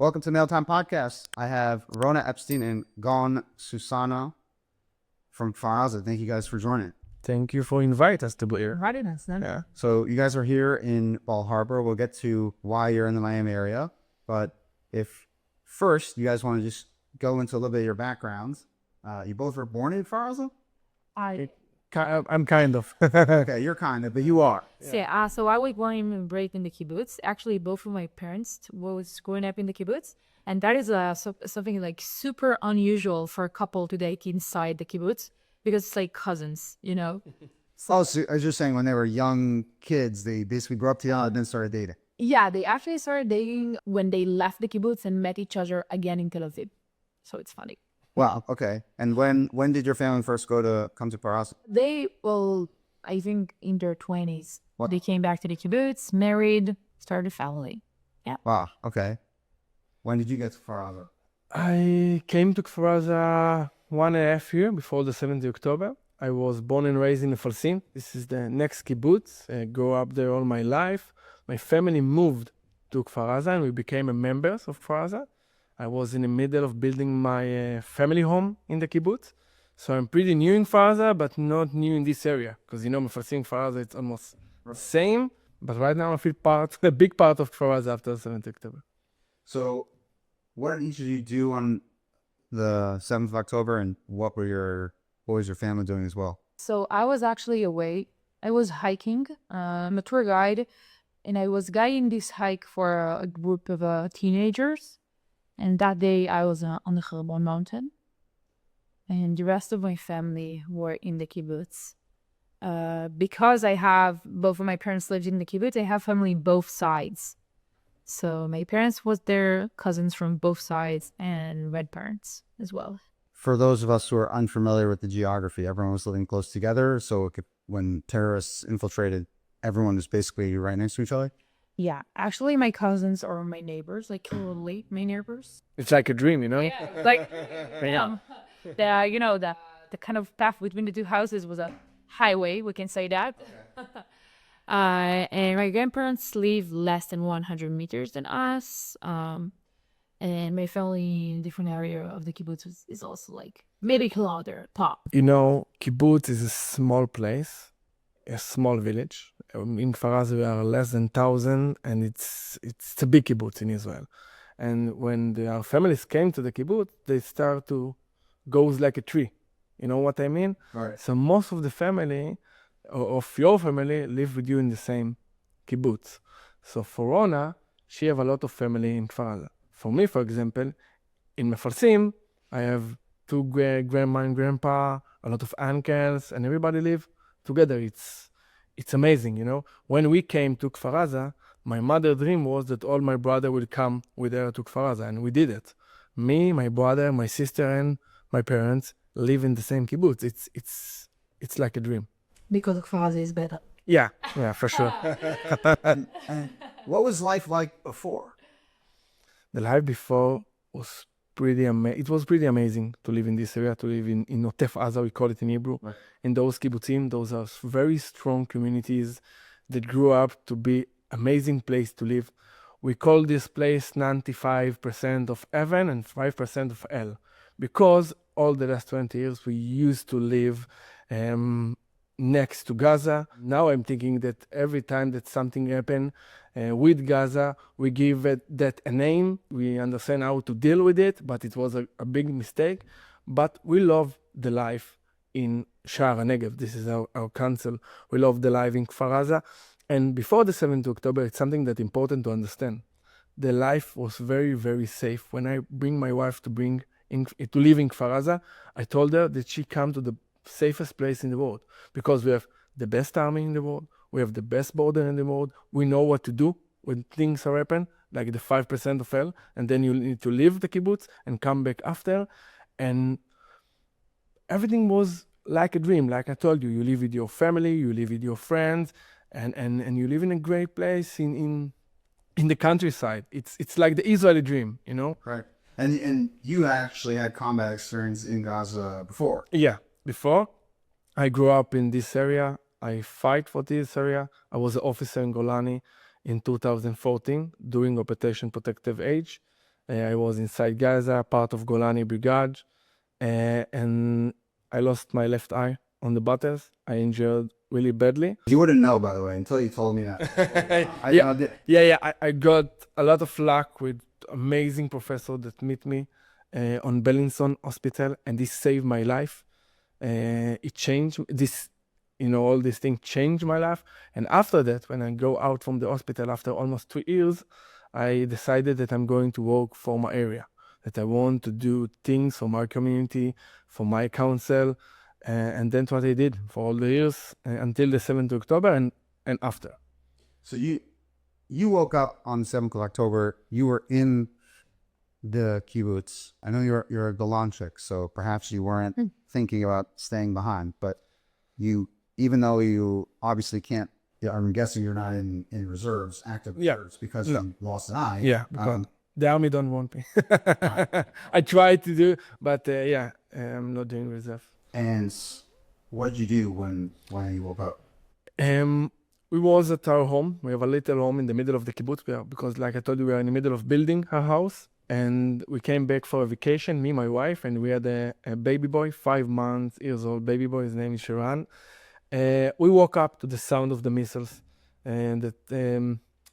Welcome to Mail Time Podcast. I have Rona, Epstein, and Soussana from Kfar Aza. Thank you guys for joining. Thank you for inviting us to be here. Inviting us, then. Yeah. So you guys are here in Ball Harbor. We'll get to why you're in the Miami area. But if first you guys want to just go into a little bit of your backgrounds. You both were born in Kfar Aza? I'm kind of. Okay, you're kind of, but you are. So I was born and raised in the kibbutz. Actually, both of my parents was growing up in the kibbutz. And that is something like super unusual for a couple to date inside the kibbutz because it's like cousins, you know? So I was just saying when they were young kids, they basically grew up together and then started dating. Yeah, they actually started dating when they left the kibbutz and met each other again in Tel Aviv. So it's funny. Wow, okay. And when did your family first come to Kfar Aza? I think in their 20s. What? They came back to the kibbutz, married, started a family. Yeah. Wow, okay. When did you get to Kfar Aza? I came to Kfar Aza 1.5 years before the 7th of October. I was born and raised in Falsin. This is the next kibbutz. I grew up there all my life. My family moved to Kfar Aza and we became members of Kfar Aza. I was in the middle of building my family home in the kibbutz. So I'm pretty new in Kfar Aza, but not new in this area. Because Falsin, Kfar Aza, it's almost the same. But right now I feel a big part of Kfar Aza after the 7th of October. So what did each of you do on the 7th of October and what was your family doing as well? So I was actually away. I was hiking. I'm a tour guide. And I was guiding this hike for a group of teenagers. And that day I was on the Hebron mountain. And the rest of my family were in the kibbutz. Because both of my parents lived in the kibbutz, I have family both sides. So my parents was their cousins from both sides and red parents as well. For those of us who are unfamiliar with the geography, everyone was living close together. So when terrorists infiltrated, everyone was basically right next to each other? Yeah, actually, my cousins are my neighbors, like literally my neighbors. It's like a dream, you know? Yeah, like the kind of path between the two houses was a highway. We can say that. Okay. And my grandparents live less than 100 meters than us. And my family in a different area of the kibbutz is also like maybe kilometer top. You know, kibbutz is a small place, a small village. In Kfar Aza we are less than 1,000 and it's a big kibbutz in Israel. And when our families came to the kibbutz, they start to go like a tree. You know what I mean? Right. So most of the family, of your family, live with you in the same kibbutz. So for Rona, she have a lot of family in Kfar Aza. For me, for example, in Mefarsim, I have two grandma and grandpa, a lot of uncles, and everybody live together. It's amazing, you know. When we came to Kfar Aza, my mother's dream was that all my brother would come with her to Kfar Aza, and we did it. Me, my brother, my sister, and my parents live in the same kibbutz. It's like a dream. Because Kfar Aza is better. Yeah, for sure. And what was life like before? The life before was it was pretty amazing to live in this area, to live in Otef Aza, we call it in Hebrew. Right. In those kibbutzim, those are very strong communities that grew up to be amazing place to live. We call this place 95% of heaven and 5% of hell. Because all the last 20 years we used to live next to Gaza. Now I'm thinking that every time that something happens with Gaza, we give that a name. We understand how to deal with it, but it was a big mistake. But we love the life in Sha'ar HaNegev. This is our council. We love the life in Kfar Aza. And before the 7th of October, it's something that's important to understand. The life was very, very safe. When I bring my wife to live in Kfar Aza, I told her that she come to the safest place in the world because we have the best army in the world. We have the best border in the world. We know what to do when things are happen, like the 5% of hell, and then you need to leave the kibbutz and come back after. And everything was like a dream. Like I told you, you live with your family, you live with your friends, and you live in a great place in the countryside. It's like the Israeli dream, you know? Right. And you actually had combat experience in Gaza before. Yeah, before. I grew up in this area. I fight for this area. I was an officer in Golani in 2014 during Operation Protective Age. I was inside Gaza, part of Golani Brigade, and I lost my left eye on the battles. I injured really badly. You wouldn't know, by the way, until you told me that. I got a lot of luck with amazing professor that meet me on Bellinson Hospital, and this saved my life. It changed this, all these things changed my life. And after that, when I go out from the hospital after almost 2 years, I decided that I'm going to work for my area, that I want to do things for my community, for my council. And that's what I did for all the years until the 7th of October and after. So you woke up on the 7th of October. You were in the kibbutz. I know you're a Golanchik, so perhaps you weren't thinking about staying behind. But you, even though you obviously can't, I'm guessing you're not in reserves, active reserves, because you lost an eye. Yeah, because the army don't want me. I tried to do, but I'm not doing reserve. And what did you do when you woke up? We was at our home. We have a little home in the middle of the kibbutz because, like I told you, we are in the middle of building our house. And we came back for a vacation, me, my wife, and we had a baby boy, 5 months old baby boy. His name is Sharan. We woke up to the sound of the missiles, and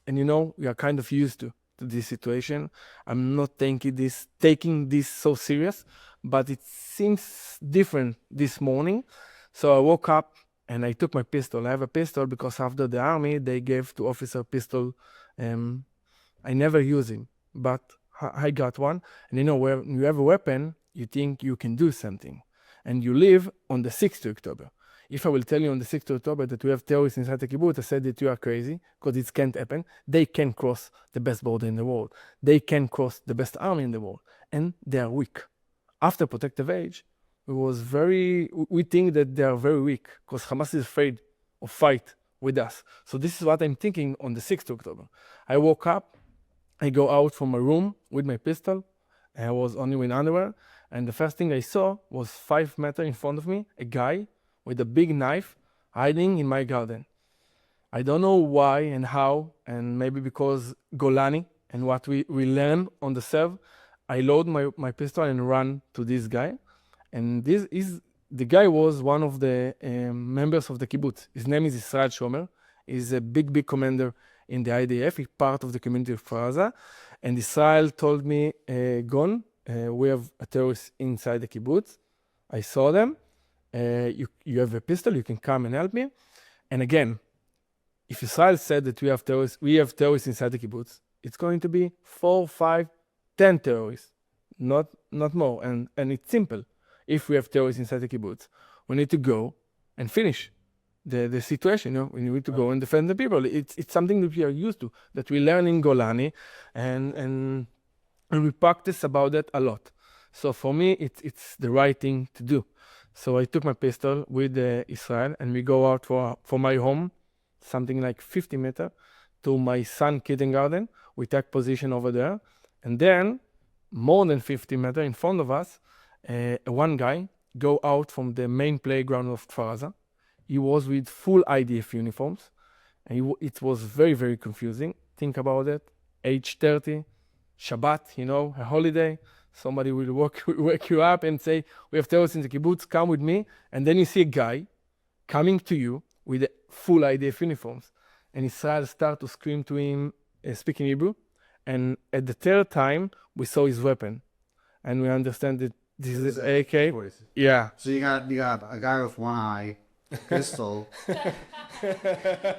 we are kind of used to this situation. I'm not taking this so serious, but it seems different this morning. So I woke up and I took my pistol. I have a pistol because after the army, they gave to officer pistol. I never use him, but I got one. And when you have a weapon, you think you can do something. And you live on the 6th of October. If I will tell you on the 6th of October that we have terrorists inside the kibbutz, I said that you are crazy, because it can't happen. They can cross the best border in the world. They can cross the best army in the world. And they are weak. After protective age, we think that they are very weak, because Hamas is afraid of fight with us. So this is what I'm thinking on the 6th of October. I woke up, I go out from my room with my pistol. I was only in underwear. And the first thing I saw was 5 meters in front of me, a guy with a big knife hiding in my garden. I don't know why and how, and maybe because Golani and what we learn on the serve, I load my pistol and run to this guy. And the guy was one of the members of the kibbutz. His name is Israel Shomer. He's a big commander in the IDF. He's part of the community of Kfar Aza. And Israel told me, Gon, we have a terrorist inside the kibbutz. I saw them. You have a pistol, you can come and help me. And again, if Israel said that we have terrorists inside the kibbutz, it's going to be 4, 5, 10 terrorists, not more. And it's simple. If we have terrorists inside the kibbutz, we need to go and finish the situation. We need to go and defend the people. It's something that we are used to, that we learn in Golani, and we practice about that a lot. So for me, it's the right thing to do. So I took my pistol with Israel, and we go out for my home, something like 50 meters, to my son's kindergarten. We take position over there. And then, more than 50 meters in front of us, one guy go out from the main playground of Kfar Aza. He was with full IDF uniforms. And it was very confusing. Think about it. Age 30, Shabbat, a holiday. Somebody will wake you up and say, we have terrorists in the kibbutz, come with me. And then you see a guy coming to you with full IDF uniforms. And Israel start to scream to him, speaking Hebrew. And at the third time, we saw his weapon. And we understand that this is AK. Yeah. So you got a guy with one eye, pistol.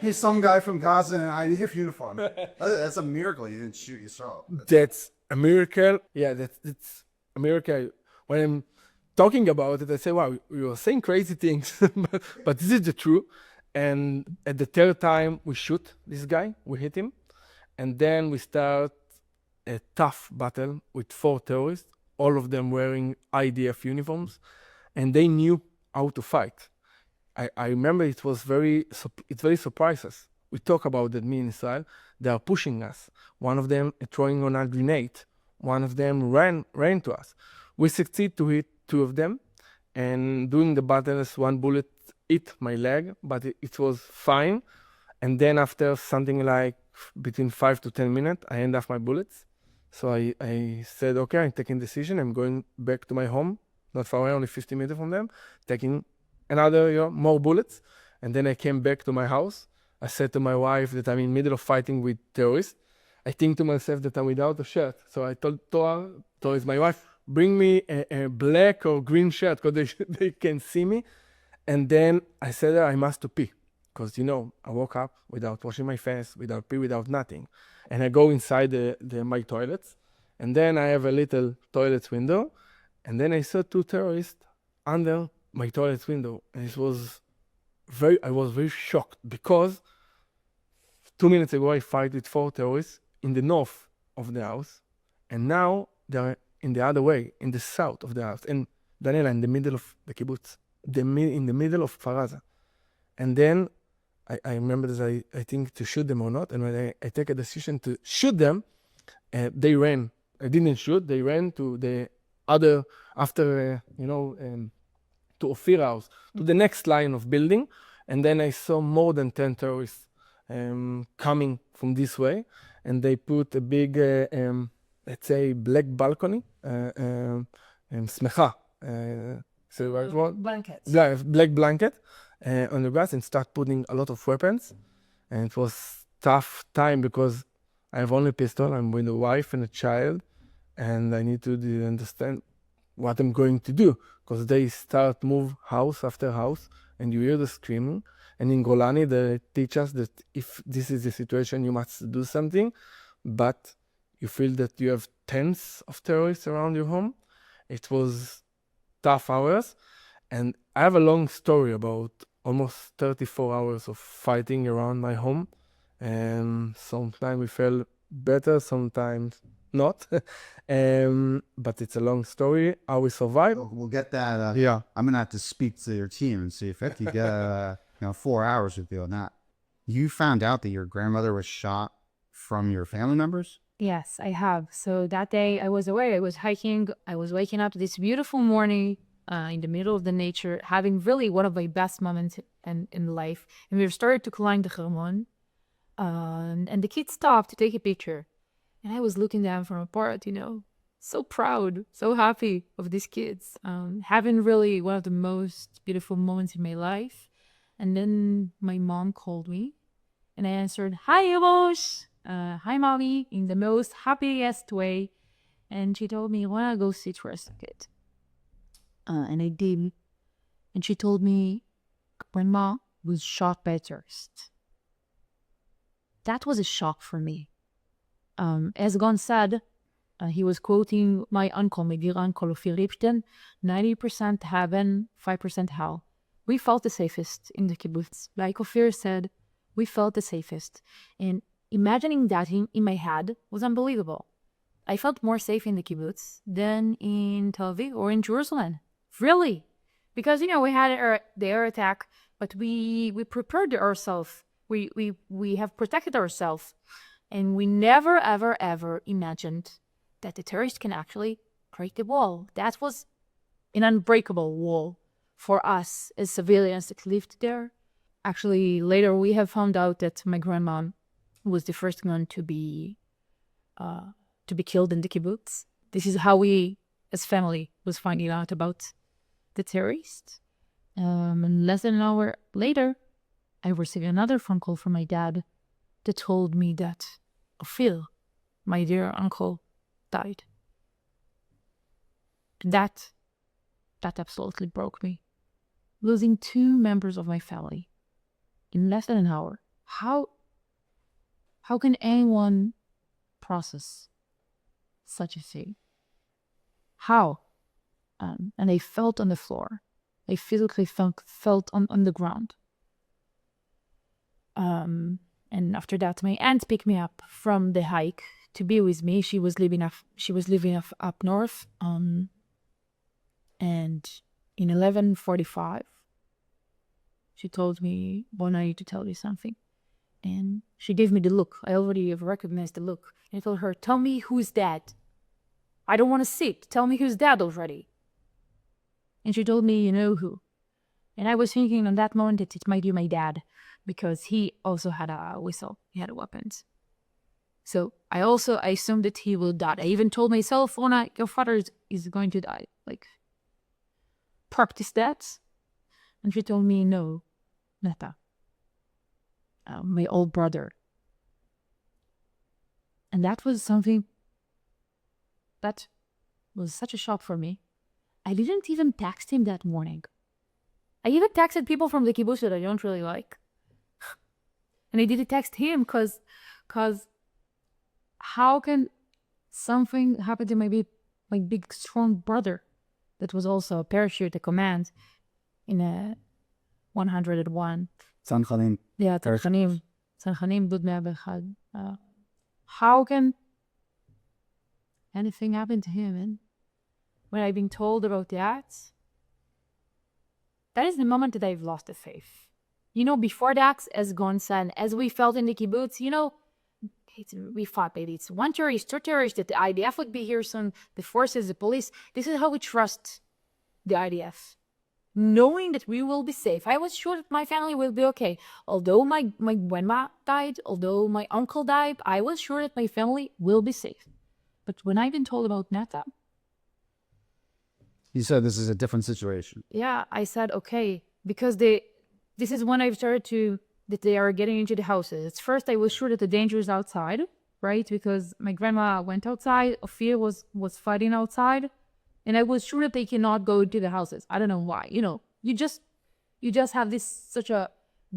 He's some guy from Gaza in an IDF uniform. That's a miracle you didn't shoot yourself. That's a miracle. Yeah, that's a miracle. When I'm talking about it, I say, wow, we were saying crazy things, but this is the truth. And at the third time, we shoot this guy, we hit him. And then we start a tough battle with 4 terrorists, all of them wearing IDF uniforms, and they knew how to fight. I remember it very surprised us. We talk about that, me and Israel. They are pushing us. One of them throwing on a grenade. One of them ran to us. We succeed to hit 2 of them, and during the battles, 1 bullet hit my leg, but it was fine. And then after something like between 5 to 10 minutes, I end off my bullets. So I said, okay, I'm taking decision. I'm going back to my home, not far away, only 50 meters from them, taking another, more bullets. And then I came back to my house. I said to my wife that I'm in the middle of fighting with terrorists. I think to myself that I'm without a shirt. So I told my wife, bring me a black or green shirt because they can see me. And then I said, I must to pee. Because, I woke up without washing my face, without pee, without nothing. And I go inside my toilets. And then I have a little toilet window. And then I saw 2 terrorists under my toilet window. And I was very shocked because 2 minutes ago I fought with 4 terrorists in the north of the house. And now they're in the other way, in the south of the house. And Daniel, in the middle of the kibbutz, in the middle of Kfar Aza. And then I remember that I think to shoot them or not. And when I take a decision to shoot them, they ran. I didn't shoot. They ran to the other, after, to Ophir house, to the next line of building. And then I saw more than 10 terrorists coming from this way. And they put a big, let's say, black balcony, smecha. So right one? Blanket. Black blanket on the grass and start putting a lot of weapons. And it was tough time because I have only a pistol. I'm with a wife and a child. And I need to understand what I'm going to do. Because they start move house after house. And you hear the screaming. And in Golani, they teach us that if this is the situation, you must do something. But you feel that you have tens of terrorists around your home. It was tough hours. And I have a long story about almost 34 hours of fighting around my home. And sometimes we felt better, sometimes not. But it's a long story, how we survived. We'll get that. Yeah. I'm going to have to speak to your team and see if I can get 4 hours with you on that. You found out that your grandmother was shot from your family members? Yes, I have. So that day I was away. I was hiking. I was waking up this beautiful morning in the middle of the nature, having really one of my best moments in life. And we started to climb the Hermon. And the kids stopped to take a picture. And I was looking down from apart, so proud, so happy of these kids. Having really one of the most beautiful moments in my life. And then my mom called me. And I answered, "Hi, Yobosh. Hi, mommy," in the most happiest way. And she told me, "Wanna go sit for a second?" And I did. And she told me, "Grandma was shot by a terrorist." That was a shock for me. As Gon said, he was quoting my uncle, my dear uncle, Ophir Epstein, 90% heaven, 5% hell. We felt the safest in the kibbutz. Like Ophir said, we felt the safest. And imagining that in my head was unbelievable. I felt more safe in the kibbutz than in Tel Aviv or in Jerusalem. Really. Because, we had the air attack, but we prepared ourselves. We have protected ourselves. And we never, ever, ever imagined that the terrorists can actually break the wall. That was an unbreakable wall for us as civilians that lived there. Actually, later we have found out that my grandma was the first one to be killed in the kibbutz. This is how we, as family, was finding out about the terrorists. And less than an hour later, I received another phone call from my dad that told me that Ophir, my dear uncle, died. That absolutely broke me. Losing 2 members of my family in less than an hour. How can anyone process such a thing? How? And I felt on the floor. I physically felt on the ground. And after that, my aunt picked me up from the hike to be with me. She was living up north. And in 11:45, she told me, "Rona, I need to tell you something." And she gave me the look. I already have recognized the look. And I told her, "Tell me who's dead. I don't want to sit. Tell me who's dead already." And she told me, "You know who." And I was thinking on that moment that it might be my dad, because he also had a whistle. He had weapons. So I assumed that he will die. I even told myself, Rona, your father is going to die. Like, practice that. And she told me, no, Neta, my old brother. And that was something that was such a shock for me. I didn't even text him that morning. I even texted people from the kibbutz that I don't really like. And I didn't text him because how can something happen to my big strong brother that was also a parachute, a command in a 101. Tzanchanim. Yeah, Tzanchanim Gdud 101. How can anything happen to him? And when I've been told about that is the moment that I've lost the faith. You know, before that, as Gon said, as we felt in the kibbutz, you know, we thought maybe it's one terrorist, two terrorists, that the IDF would be here soon, the forces, the police. This is how we trust the IDF. Knowing that we will be safe. I was sure that my family will be okay. Although my grandma died, although my uncle died, I was sure that my family will be safe. But when I've been told about Neta, You said this is a different situation. yeah, I said, okay, because this is when I've started that they are getting into the houses. At first, I was sure that the danger is outside, right? Because my grandma went outside, Ophir was fighting outside, and I was sure that they cannot go into the houses. I don't know why. You know, you just have such a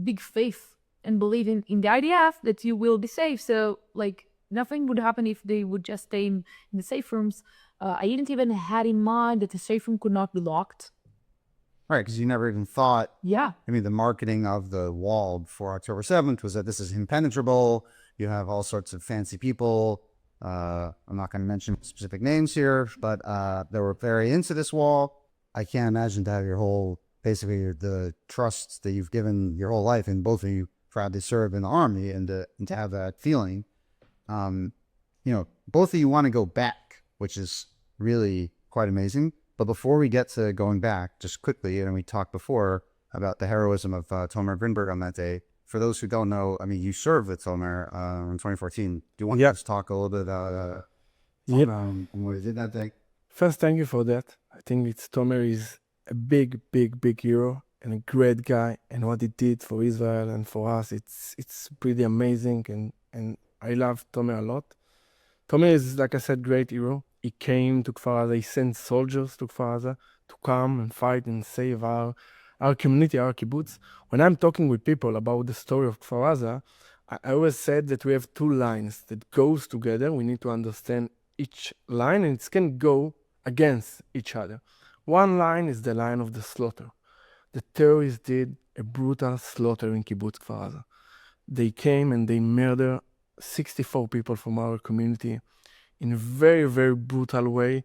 big faith and believe in the IDF that you will be safe. So, like, nothing would happen if they would just stay in the safe rooms. I didn't even had in mind that the safe room could not be locked. Right, because you never even thought, Yeah. I mean, the marketing of the wall before October 7th was that this is impenetrable. You have all sorts of fancy people. I'm not going to mention specific names here, but they were very into this wall. I can't imagine to have basically the trust that you've given your whole life, and both of you proudly served in the army, and to have that feeling. You know, both of you want to go back, which is really quite amazing. But before we get to going back, just quickly, and we talked before about the heroism of Tomer Grinberg on that day. For those who don't know, I mean, you served with Tomer in 2014. Do you want to just talk a little bit about what you did that day? First, thank you for that. I think Tomer is a big, big, big hero and a great guy. And what he did for Israel and for us, it's pretty amazing. And I love Tomer a lot. Tomer is, like I said, great hero. He came to Kfar Aza. He sent soldiers to Kfar Aza to come and fight and save our community, our kibbutz. When I'm talking with people about the story of Kfar Aza, I always said that we have two lines that goes together. We need to understand each line, and it can go against each other. One line is the line of the slaughter. The terrorists did a brutal slaughter in kibbutz Kfar Aza. They came and they murdered 64 people from our community in a very, very brutal way.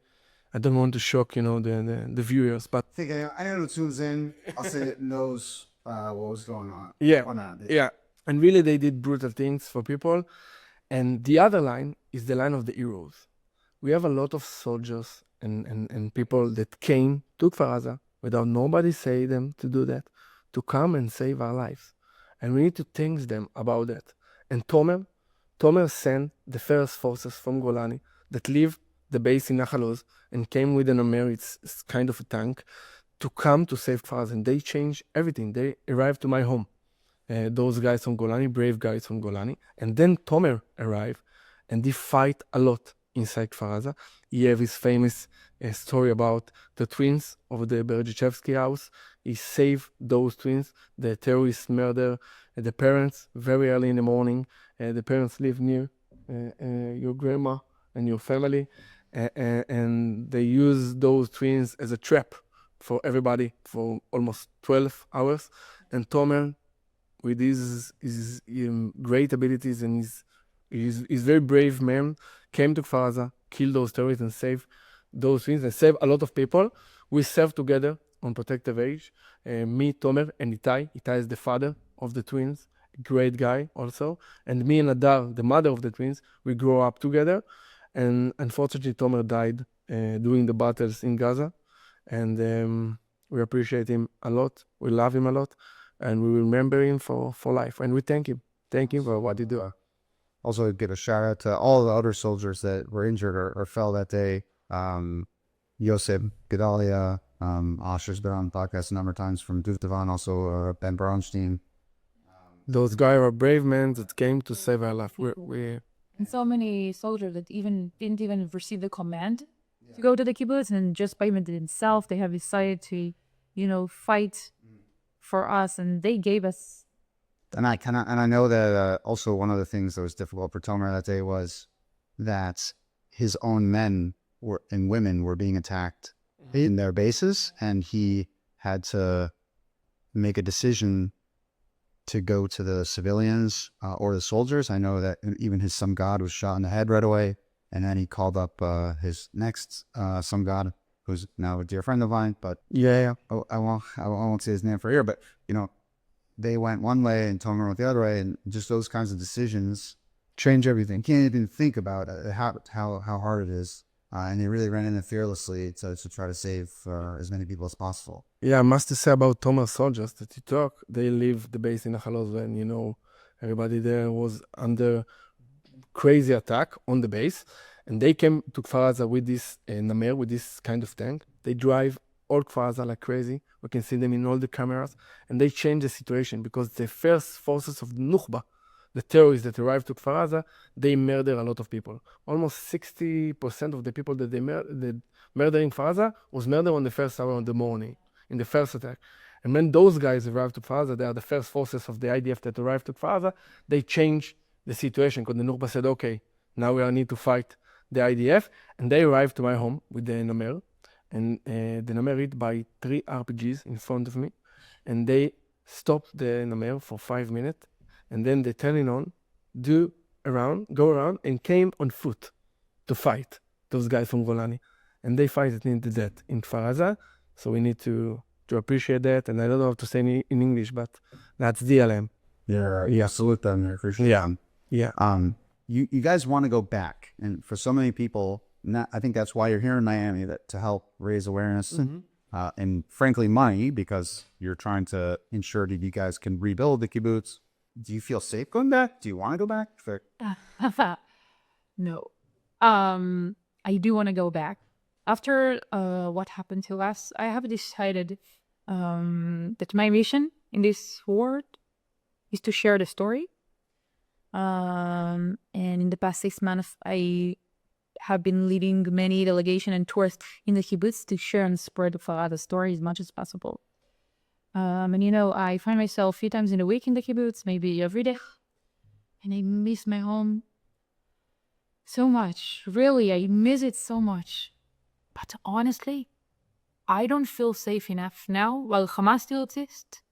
I don't want to shock, the viewers, but I think anyone who tunes in, I'll say it knows what was going on. Yeah. And really, they did brutal things for people. And the other line is the line of the heroes. We have a lot of soldiers and people that came to Kfar Aza without nobody saying them to do that, to come and save our lives. And we need to thank them about that. And Tomer sent the first forces from Golani that leave the base in Nachal Oz and came with an Omer, it's kind of a tank, to come to save Kfar Aza. And they changed everything. They arrived to my home. Those guys from Golani, brave guys from Golani. And then Tomer arrived and they fight a lot inside Kfar Aza. He have his famous story about the twins of the Berdichevsky house. He saved those twins. The terrorists murdered the parents very early in the morning. The parents live near your grandma and your family. And they use those twins as a trap for everybody for almost 12 hours. And Tomer, with his great abilities and his very brave man, came to Kfar Aza, killed those terrorists and saved those twins and saved a lot of people. We served together on protective age. Me, Tomer, and Itai. Itai is the father of the twins, a great guy also. And me and Adar, the mother of the twins, we grew up together. And unfortunately, Tomer died during the battles in Gaza. And we appreciate him a lot. We love him a lot. And we remember him for life. And we thank him. Thank him for what he did. also give a shout out to all the other soldiers that were injured or fell that day. Yosef, Gedalia, Asher's been on the podcast a number of times from Duvdevan, also Ben Bronstein. Those guys are brave men that came to save our life. And so many soldiers that didn't even receive the command to go to the kibbutz, and just by themselves, they have decided to, fight for us, and they gave us. And I know that also one of the things that was difficult for Tomer that day was that his own men and women were being attacked in their bases, and he had to make a decision to go to the civilians or the soldiers. I know that even his son God was shot in the head right away, and then he called up his next son God, who's now a dear friend of mine. But I won't say his name for here. But they went one way and Tomer went the other way, and just those kinds of decisions change everything. You can't even think about how hard it is. And they really ran in it fearlessly to try to save as many people as possible. Yeah, I must say about Tomer's soldiers that he took, they leave the base in Achal Oz, and everybody there was under crazy attack on the base, and they came to Kfar Aza with this Namer, with this kind of tank. They drive all Kfar Aza like crazy. We can see them in all the cameras, and they change the situation because the first forces of the Nukhba, the terrorists that arrived to Kfar Aza, they murder a lot of people. Almost 60% of the people that they murder in Kfar Aza was murdered on the first hour of the morning, in the first attack. And when those guys arrived to Kfar Aza, they are the first forces of the IDF that arrived to Kfar Aza, they changed the situation because the Nukhba said, okay, now we need to fight the IDF. And they arrived to my home with the Namer. And the Namer hit by 3 RPGs in front of me. And they stopped the Namer for 5 minutes. And then they turn on, go around, and came on foot to fight those guys from Golani. And they fight it in the death in Kfar Aza. So we need to appreciate that. And I don't know how to say in English, but that's DLM. Yeah, salute them. I appreciate them. Yeah. You guys want to go back. And for so many people, I think that's why you're here in Miami, to help raise awareness and frankly money, because you're trying to ensure that you guys can rebuild the kibbutz. Do you feel safe going back? Do you want to go back? No. I do want to go back. After what happened to us, I have decided that my mission in this world is to share the story. And in the past 6 months, I have been leading many delegations and tours in the kibbutz to share and spread the story as much as possible. And I find myself a few times in a week in the kibbutz, maybe every day. And I miss my home so much. Really, I miss it so much. But honestly, I don't feel safe enough now, while Hamas still exists,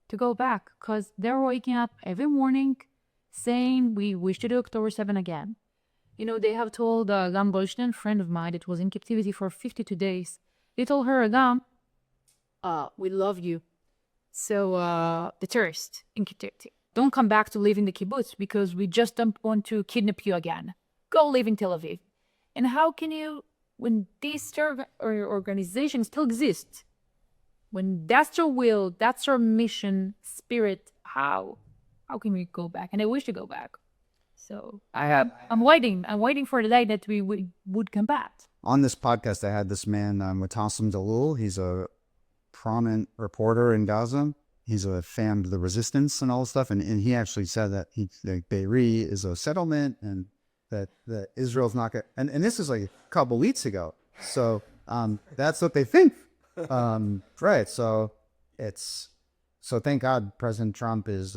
to go back. Because they're waking up every morning saying we wish to do October 7 again. They have told Agam Goldstein, a friend of mine that was in captivity for 52 days. They told her, Agam, we love you. So the terrorist in captivity, don't come back to live in the kibbutz because we just don't want to kidnap you again. Go live in Tel Aviv. And how can you, when these organizations still exist, when that's your will, that's your mission, spirit, how can we go back? And I wish to go back. So I'm waiting for the day that we would come back. On this podcast, I had this man, Mutassim Dalul. He's a prominent reporter in Gaza. He's a fan of the resistance and all this stuff. And he actually said that Be'eri is a settlement and that Israel's not going to... And this is like a couple weeks ago. So that's what they think. Right. So thank God President Trump is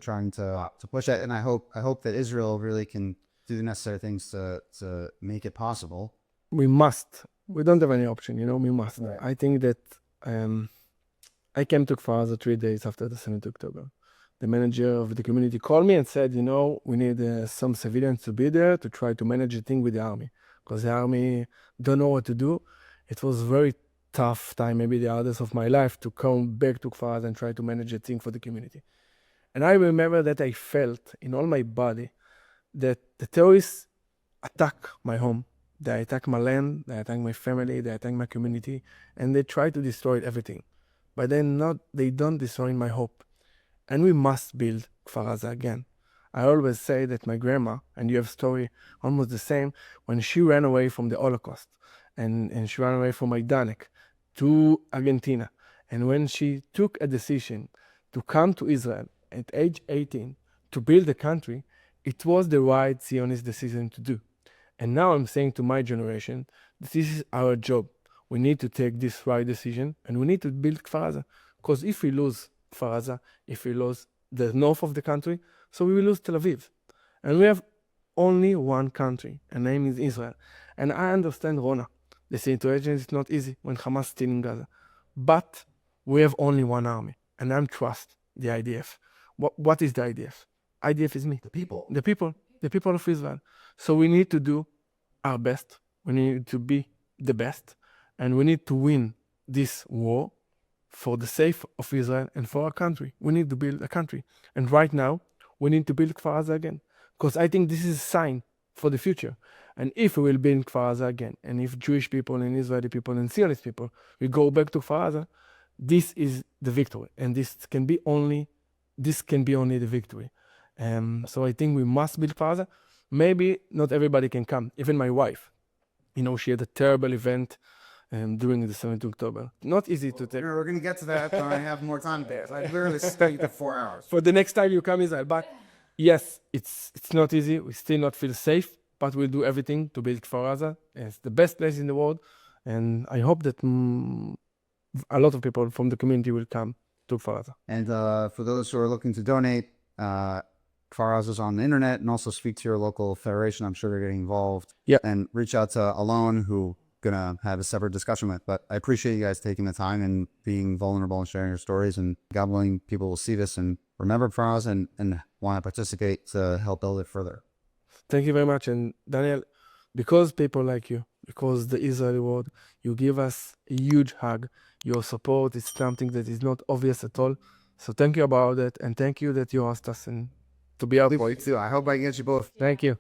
trying to push that. And I hope that Israel really can do the necessary things to make it possible. We must. We don't have any option, we must. Right. I think that I came to Kfar Aza 3 days after the 7th of October. The manager of the community called me and said, we need some civilians to be there to try to manage the thing with the army. Because the army don't know what to do. It was very tough time, maybe the hardest of my life, to come back to Kfar Aza and try to manage a thing for the community. And I remember that I felt in all my body that the terrorists attack my home. They attack my land, they attack my family, they attack my community, and they try to destroy everything. But they don't destroy my hope. And we must build Kfar Aza again. I always say that my grandma, and you have story almost the same, when she ran away from the Holocaust and she ran away from Majdanek to Argentina. And when she took a decision to come to Israel at age 18 to build a country, it was the right Zionist decision to do. And now I'm saying to my generation, this is our job. We need to take this right decision and we need to build Kfar Aza. Because if we lose Kfar Aza, if we lose the north of the country, so we will lose Tel Aviv. And we have only one country, and name is Israel. And I understand Rona. The situation is not easy when Hamas is still in Gaza. But we have only one army, and I trust the IDF. What is the IDF? IDF is me. The people. The people of Israel. So we need to do our best. We need to be the best. And we need to win this war for the sake of Israel and for our country. We need to build a country. And right now, we need to build Kfar Aza again. Because I think this is a sign for the future. And if we will build Kfar Aza again, and if Jewish people and Israeli people and Zionist people will go back to Kfar Aza, this is the victory. And this can be only the victory. So I think we must build Kfar Aza. Maybe not everybody can come. Even my wife, she had a terrible event during the 7th of October. Not easy to take. We're going to get to that when I have more time there. I literally stayed for 4 hours. For the next time you come Israel. But yes, it's not easy. We still not feel safe, but we'll do everything to build Kfar Aza. It's the best place in the world. And I hope that a lot of people from the community will come to Kfar Aza. And for those who are looking to donate, Kfar Aza is on the internet, and also speak to your local federation. I'm sure they're getting involved. Yeah. And reach out to Alon, who gonna have a separate discussion with. But I appreciate you guys taking the time and being vulnerable and sharing your stories. And God willing, people will see this and remember Kfar Aza and want to participate to help build it further. Thank you very much. And Daniel, because people like you, because the Israeli world, you give us a huge hug. Your support is something that is not obvious at all. So thank you about it, and thank you that you asked us and to be our voice. I hope I can get you both. Thank you.